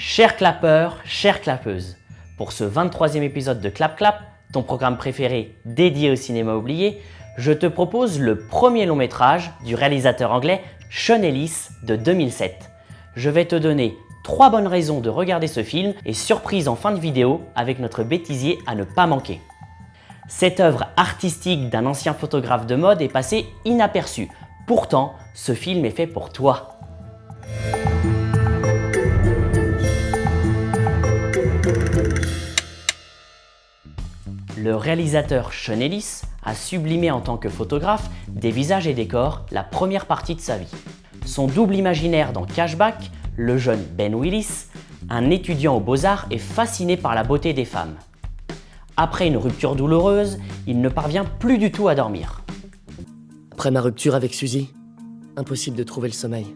Chers clappeurs, chères clappeuses, pour ce 23e épisode de Clap Clap, ton programme préféré dédié au cinéma oublié, je te propose le premier long métrage du réalisateur anglais Sean Ellis de 2007. Je vais te donner 3 bonnes raisons de regarder ce film et surprise en fin de vidéo avec notre bêtisier à ne pas manquer. Cette œuvre artistique d'un ancien photographe de mode est passée inaperçue. Pourtant, ce film est fait pour toi. Le réalisateur Sean Ellis a sublimé en tant que photographe des visages et des corps la première partie de sa vie. Son double imaginaire dans Cashback, le jeune Ben Willis, un étudiant aux beaux-arts, est fasciné par la beauté des femmes. Après une rupture douloureuse, il ne parvient plus du tout à dormir. Après ma rupture avec Suzy, impossible de trouver le sommeil.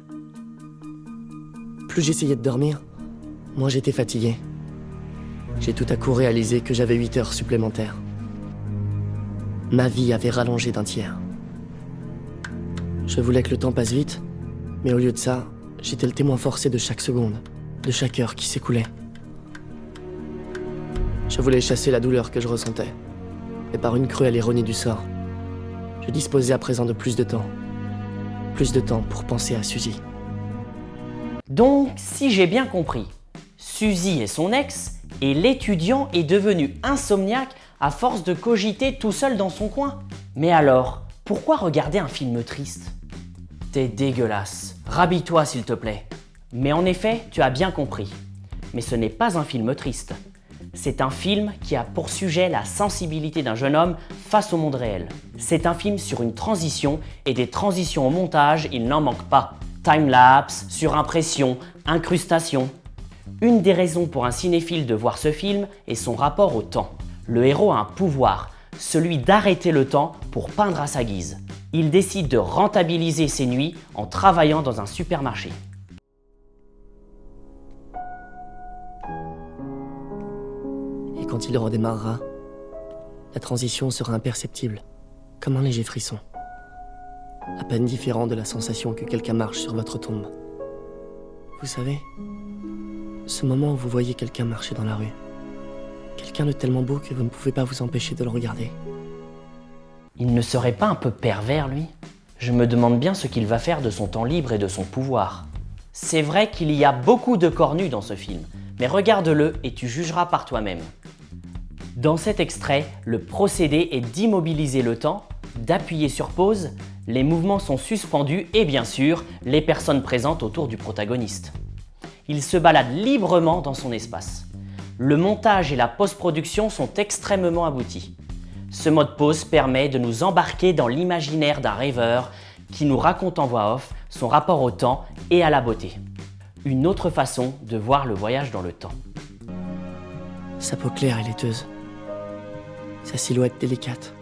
Plus j'essayais de dormir, moins j'étais fatigué. J'ai tout à coup réalisé que j'avais 8 heures supplémentaires. Ma vie avait rallongé d'un tiers. Je voulais que le temps passe vite, mais au lieu de ça, j'étais le témoin forcé de chaque seconde, de chaque heure qui s'écoulait. Je voulais chasser la douleur que je ressentais. Et par une cruelle ironie du sort, je disposais à présent de plus de temps. Plus de temps pour penser à Suzy. Donc, si j'ai bien compris, Suzy est son ex et l'étudiant est devenu insomniaque à force de cogiter tout seul dans son coin. Mais alors, pourquoi regarder un film triste ? T'es dégueulasse. Rhabille-toi s'il te plaît. Mais en effet, tu as bien compris. Mais ce n'est pas un film triste. C'est un film qui a pour sujet la sensibilité d'un jeune homme face au monde réel. C'est un film sur une transition et des transitions au montage, il n'en manque pas. Time-lapse, surimpression, incrustation. Une des raisons pour un cinéphile de voir ce film est son rapport au temps. Le héros a un pouvoir, celui d'arrêter le temps pour peindre à sa guise. Il décide de rentabiliser ses nuits en travaillant dans un supermarché. Et quand il redémarrera, la transition sera imperceptible, comme un léger frisson. À peine différent de la sensation que quelqu'un marche sur votre tombe. Vous savez, ce moment où vous voyez quelqu'un marcher dans la rue. Quelqu'un de tellement beau que vous ne pouvez pas vous empêcher de le regarder. Il ne serait pas un peu pervers, lui ? Je me demande bien ce qu'il va faire de son temps libre et de son pouvoir. C'est vrai qu'il y a beaucoup de corps nus dans ce film, mais regarde-le et tu jugeras par toi-même. Dans cet extrait, le procédé est d'immobiliser le temps, d'appuyer sur pause, les mouvements sont suspendus et bien sûr, les personnes présentes autour du protagoniste. Il se balade librement dans son espace. Le montage et la post-production sont extrêmement aboutis. Ce mode pause permet de nous embarquer dans l'imaginaire d'un rêveur qui nous raconte en voix off son rapport au temps et à la beauté. Une autre façon de voir le voyage dans le temps. Sa peau claire et laiteuse. Sa silhouette délicate.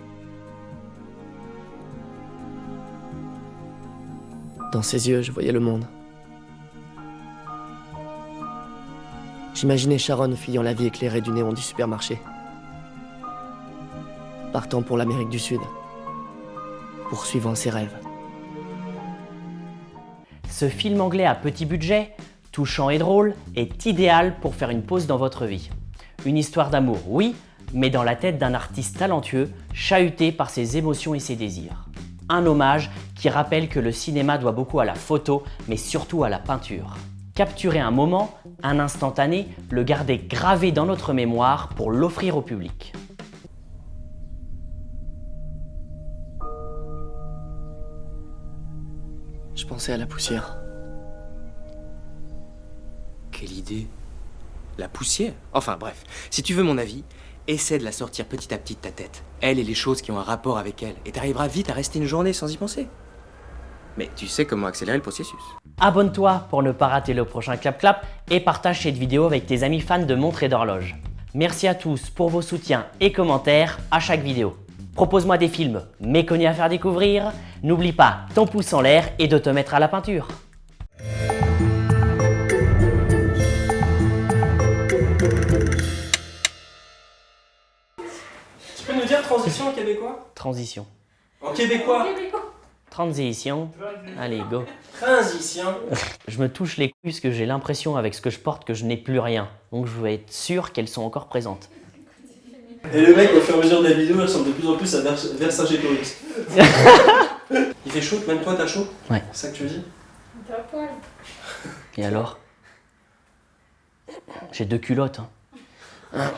Dans ses yeux, je voyais le monde. J'imaginais Sharon fuyant la vie éclairée du néon du supermarché. Partant pour l'Amérique du Sud. Poursuivant ses rêves. Ce film anglais à petit budget, touchant et drôle, est idéal pour faire une pause dans votre vie. Une histoire d'amour, oui, mais dans la tête d'un artiste talentueux, chahuté par ses émotions et ses désirs. Un hommage qui rappelle que le cinéma doit beaucoup à la photo, mais surtout à la peinture. Capturer un moment, un instantané, le garder gravé dans notre mémoire pour l'offrir au public. Je pensais à la poussière. Quelle idée. La poussière. Enfin bref, si tu veux mon avis, essaie de la sortir petit à petit de ta tête. Elle et les choses qui ont un rapport avec elle. Et t'arriveras vite à rester une journée sans y penser. Mais tu sais comment accélérer le processus. Abonne-toi pour ne pas rater le prochain Clap Clap et partage cette vidéo avec tes amis fans de montres et d'horloges. Merci à tous pour vos soutiens et commentaires à chaque vidéo. Propose-moi des films méconnus à faire découvrir. N'oublie pas ton pouce en l'air et de te mettre à la peinture. Tu peux nous dire transition en québécois? Transition. En québécois? Transition. Allez, go. Transition. Je me touche les couilles parce que j'ai l'impression avec ce que je porte que je n'ai plus rien. Donc je veux être sûr qu'elles sont encore présentes. Et le mec, au fur et à mesure de la vidéo, il ressemble de plus en plus à Vercingétorix. Il fait chaud, même toi t'as chaud? Ouais. C'est ça que tu veux dire? T'es à poil. Et alors? J'ai 2 culottes. Hein.